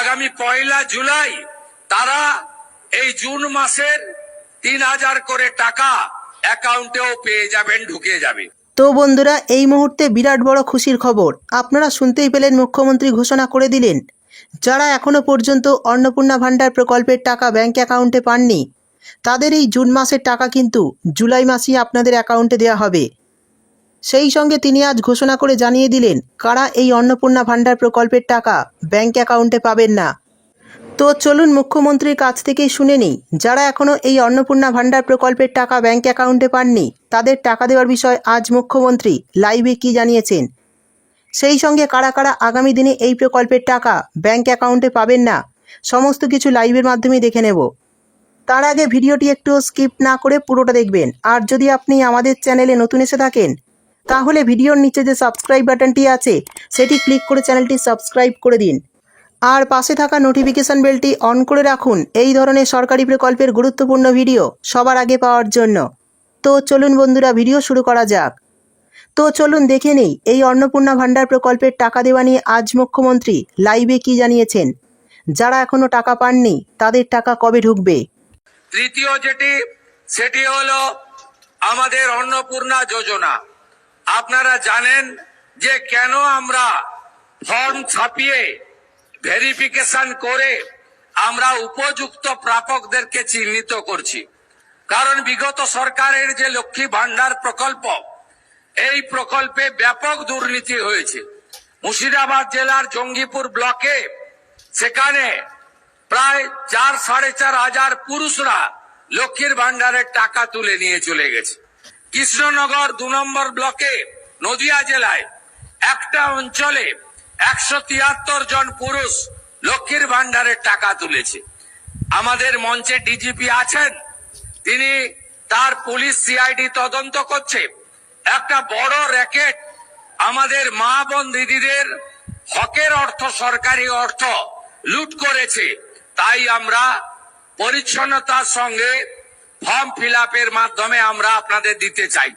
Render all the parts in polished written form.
আগামী 1 জুলাই তারা এই জুন মাসের 3000 করে টাকা অ্যাকাউন্টেও পেয়ে যাবেন, ঢুকে যাবে। তো বন্ধুরা, এই মুহূর্তে বিরাট বড় খুশির খবর আপনারা শুনতেই পেলেন। মুখ্যমন্ত্রী ঘোষণা করে দিলেন, যারা এখনো পর্যন্ত অন্নপূর্ণা ভাণ্ডার প্রকল্পের টাকা ব্যাংক অ্যাকাউন্টে পাননি তাদের এই জুন মাসের টাকা কিন্তু জুলাই মাসেই আপনাদের অ্যাকাউন্টে দেওয়া হবে। সেই সঙ্গে তিনি আজ ঘোষণা করে জানিয়ে দিলেন কারা এই অন্নপূর্ণা ভাণ্ডার প্রকল্পের টাকা ব্যাংক অ্যাকাউন্টে পাবেন না। তো চলুন মুখ্যমন্ত্রীর কাছ থেকেই শুনে নিই, যারা এখনও এই অন্নপূর্ণা ভাণ্ডার প্রকল্পের টাকা ব্যাংক অ্যাকাউন্টে পাননি তাদের টাকা দেওয়ার বিষয়ে আজ মুখ্যমন্ত্রী লাইভে কী জানিয়েছেন, সেই সঙ্গে কারা কারা আগামী দিনে এই প্রকল্পের টাকা ব্যাংক অ্যাকাউন্টে পাবেন না, সমস্ত কিছু লাইভের মাধ্যমে দেখে নেব। তার আগে ভিডিওটি একটু স্কিপ না করে পুরোটা দেখবেন। আর যদি আপনি আমাদের চ্যানেলে নতুন এসে থাকেন তাহলে ভিডিওর নিচে যে সাবস্ক্রাইব বাটনটি আছে সেটি ক্লিক করে চ্যানেলটি সাবস্ক্রাইব করে দিন। আর পাশে থাকা নোটিফিকেশান বেলটি অন করে রাখুন এই ধরনের সরকারি প্রকল্পের গুরুত্বপূর্ণ ভিডিও সবার আগে পাওয়ার জন্য। তো চলুন বন্ধুরা, ভিডিও শুরু করা যাক। তো চলুন দেখে নেই এই অন্নপূর্ণা ভাণ্ডার প্রকল্পের টাকা দেওয়া নিয়ে আজ মুখ্যমন্ত্রী লাইভে কি জানিয়েছেন, যারা এখনো টাকা পাননি তাদের টাকা কবে ঢুকবে। তৃতীয় সেটি হলো আমাদের অন্নপূর্ণা যোজনা। আপনারা জানেন যে কেন আমরা ফর্ম ছাপিয়ে ভেরিফিকেশন করে আমরা উপযুক্ত প্রাপকদেরকে চিহ্নিত করছি। কারণ বিগত সরকারের যে লক্ষ্মী ভাণ্ডার প্রকল্প, এই প্রকল্পে ব্যাপক দুর্নীতি হয়েছে। মুর্শিদাবাদ জেলার জঙ্গিপুর ব্লকে সেখানে প্রায় 4-4.5 হাজার পুরুষরা লক্ষ্মীর ভাণ্ডারের টাকা তুলে নিয়ে চলে গেছে। কৃষ্ণনগর 2 নম্বর ব্লকে নদিয়া জেলায় একটা অঞ্চলে 173 জন পুরুষ লক্ষ্মীর ভাণ্ডারের টাকা তুলেছে। আমাদের মঞ্চে ডিজিপি আছেন, তিনি তার পুলিশ সিআইডি তদন্ত করছে। একটা বড় র্যাকেট আমাদের মা বোন দিদিদের হকের অর্থ, সরকারি অর্থ লুট করেছে। তাই আমরা পরিচ্ছন্নতার সঙ্গে ফর্ম ফিল আপের মাধ্যমে আমরা আপনাদের দিতে চাই।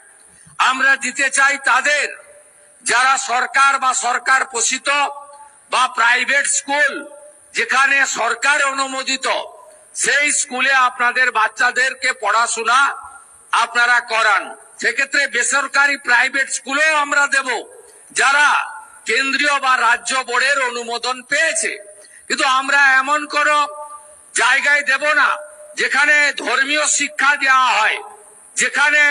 আমরা দিতে চাই তাদের যারা সরকার বা সরকার পোষিত বা প্রাইভেট স্কুল যেখানে সরকার অনুমোদিত, সেই স্কুলে আপনাদের বাচ্চাদেরকে পড়াশোনা আপনারা করান। সেক্ষেত্রে বেসরকারি প্রাইভেট স্কুলেও আমরা দেব যারা কেন্দ্রীয় বা রাজ্য বোর্ডের অনুমোদন পেয়েছে। কিন্তু আমরা এমন কোন জায়গায় দেব না যেখানে ধর্মীয় শিক্ষা দেওয়া হয়, যেখানে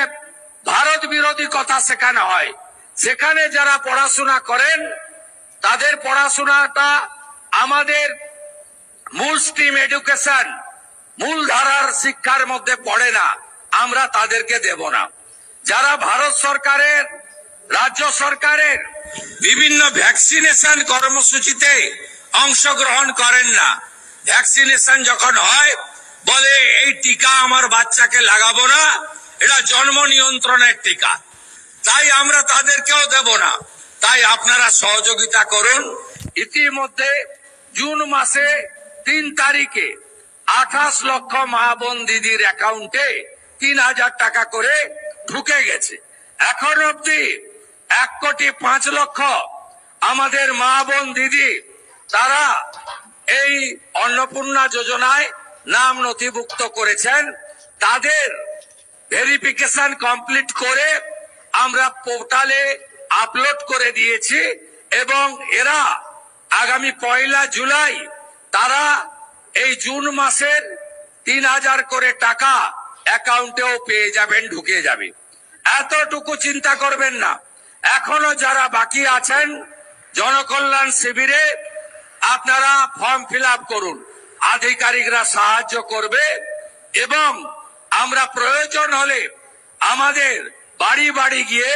ভারত বিরোধী কথা শেখানো হয়। সেখানে যারা পড়াশোনা করেন তাদের পড়াশোনাটা আমাদের মূল স্ট্রিম এডুকেশন, মূল ধারার শিক্ষার মধ্যে পড়ে না, আমরা তাদেরকে দেব না। যারা ভারত সরকারের, রাজ্য সরকারের বিভিন্ন ভ্যাকসিনেশন কর্মসূচিতে অংশগ্রহণ করেন না, ভ্যাকসিনেশন যখন হয় বলে এই টিকা আমার বাচ্চাকে লাগাবো না, এটা জন্ম নিয়ন্ত্রণের টিকা, তাই আমরা তাদেরকেও দেব না। তাই আপনারা সহযোগিতা করুন। ইতিমধ্যে জুন মাসে 3 তারিখে 28 লক্ষ মা বোন দিদির অ্যাকাউন্টে 3000 টাকা করে ঢুকে গেছে। এখন অব্দি 1,05,00,000 আমাদের মা বোন দিদি তারা এই অন্নপূর্ণা যোজনায় নাম নথিভুক্ত করেছেন। তাদের ভেরিফিকেশন কমপ্লিট করে আমরা পোর্টালে আপলোড করে দিয়েছি এবং এরা আগামী 1 জুলাই তারা এই জুন মাসের 3000 করে টাকা অ্যাকাউন্টেও পেয়ে যাবেন, ঢুকে যাবে। এতটুকু চিন্তা করবেন না। এখনো যারা বাকি আছেন জনকল্যাণ শিবিরে আপনারা ফর্ম ফিল আপ করুন, আধিকারিকরা সাহায্য করবে এবং আমরা প্রয়োজন হলে আমাদের বাড়ি বাড়ি গিয়ে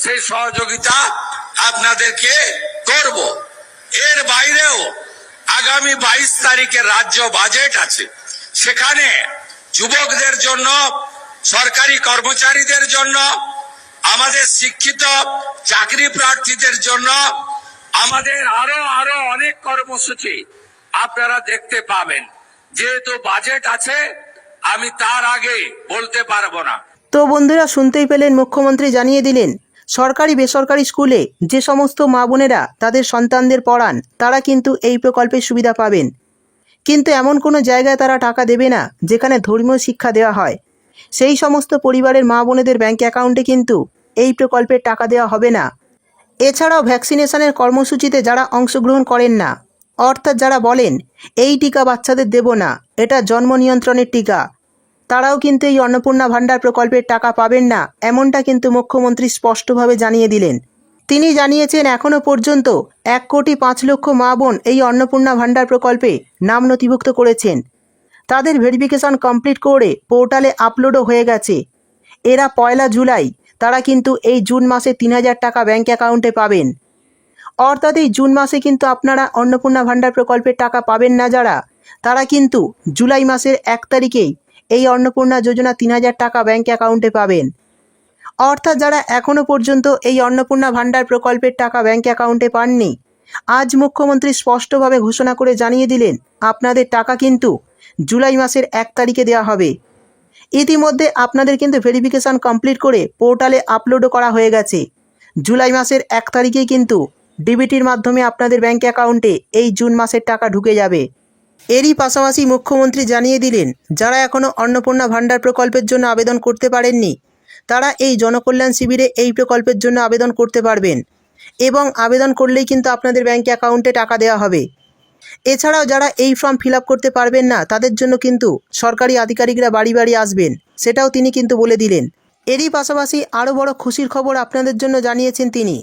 সেই সহযোগিতা আপনাদেরকে করব। এর বাইরেও আগামী 22 তারিখে রাজ্য বাজেট আছে, সেখানে যুবকদের জন্য, সরকারি কর্মচারীদের জন্য, আমাদের শিক্ষিত চাকরি প্রার্থীদের জন্য আমাদের আরো অনেক কর্মসূচি আপনারা দেখতে পাবেন। যেহেতু বাজেট আছে আমি তার আগে বলতে পারবো না। তো বন্ধুরা, শুনতেই পেলেন মুখ্যমন্ত্রী জানিয়ে দিলেন সরকারি বেসরকারি স্কুলে যে সমস্ত মা বোনেরা তাদের সন্তানদের পড়ান তারা কিন্তু এই প্রকল্পের সুবিধা পাবেন। কিন্তু এমন কোনো জায়গায় তারা টাকা দেবে না যেখানে ধর্মীয় শিক্ষা দেওয়া হয়। সেই সমস্ত পরিবারের মা বোনেদের ব্যাংক অ্যাকাউন্টে কিন্তু এই প্রকল্পের টাকা দেওয়া হবে না। এছাড়াও ভ্যাকসিনেশনের কর্মসূচিতে যারা অংশগ্রহণ করেন না, অর্থাৎ যারা বলেন এই টিকা বাচ্চাদের দেব না, এটা জন্ম নিয়ন্ত্রণের টিকা, তারাও কিন্তু এই অন্নপূর্ণা ভাণ্ডার প্রকল্পের টাকা পাবেন না, এমনটা কিন্তু মুখ্যমন্ত্রী স্পষ্টভাবে জানিয়ে দিলেন। তিনি জানিয়েছেন এখনও পর্যন্ত 1,05,00,000 মা বোন এই অন্নপূর্ণা ভাণ্ডার প্রকল্পে নাম নথিভুক্ত করেছেন। তাদের ভেরিফিকেশন কমপ্লিট করে পোর্টালে আপলোডও হয়ে গেছে। এরা 1 জুলাই তারা কিন্তু এই জুন মাসে 3,000 টাকা ব্যাংক অ্যাকাউন্টে পাবেন। অর্থাৎ এই জুন মাসে কিন্তু আপনারা অন্নপূর্ণা ভাণ্ডার প্রকল্পের টাকা পাবেন না যারা, তারা কিন্তু জুলাই মাসের 1 তারিখেই এই অন্নপূর্ণা যোজনা 3,000 টাকা ব্যাংক অ্যাকাউন্টে পাবেন। অর্থাৎ যারা এখনও পর্যন্ত এই অন্নপূর্ণা ভাণ্ডার প্রকল্পের টাকা ব্যাংক অ্যাকাউন্টে পাননি, আজ মুখ্যমন্ত্রী স্পষ্টভাবে ঘোষণা করে জানিয়ে দিলেন আপনাদের টাকা কিন্তু জুলাই মাসের 1 তারিখে দেওয়া হবে। ইতিমধ্যে আপনাদের কিন্তু ভেরিফিকেশন কমপ্লিট করে পোর্টালে আপলোডও করা হয়ে গেছে। জুলাই মাসের 1 তারিখেই কিন্তু ডিবিটির মাধ্যমে আপনাদের ব্যাংক অ্যাকাউন্টে এই জুন মাসের টাকা ঢুকে যাবে। এরই পাশাপাশি মুখ্যমন্ত্রী জানিয়ে দিলেন যারা এখনও অন্নপূর্ণা ভাণ্ডার প্রকল্পের জন্য আবেদন করতে পারেননি, তারা এই জনকল্যাণ শিবিরে এই প্রকল্পের জন্য আবেদন করতে পারবেন এবং আবেদন করলেই কিন্তু আপনাদের ব্যাংক অ্যাকাউন্টে টাকা দেওয়া হবে। এছাড়াও যারা এই ফর্ম ফিল আপ করতে পারবেন না, তাদের জন্য কিন্তু সরকারি আধিকারিকরা বাড়ি বাড়ি আসবেন, সেটাও তিনি কিন্তু বলে দিলেন। এরই পাশাপাশি আরও বড় খুশির খবর আপনাদের জন্য জানিয়েছেন তিনি।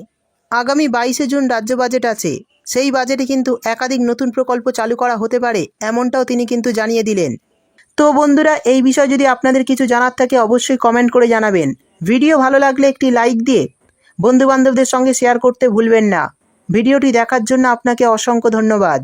আগামী 22শে জুন রাজ্য বাজেট আছে, সেই বাজেটে কিন্তু একাধিক নতুন প্রকল্প চালু করা হতে পারে, এমনটাও তিনি কিন্তু জানিয়ে দিলেন। তো বন্ধুরা, এই বিষয়ে যদি আপনাদের কিছু জানার থাকে অবশ্যই কমেন্ট করে জানাবেন। ভিডিও ভালো লাগলে একটি লাইক দিয়ে বন্ধুবান্ধবদের সঙ্গে শেয়ার করতে ভুলবেন না। ভিডিওটি দেখার জন্য আপনাকে অসংখ্য ধন্যবাদ।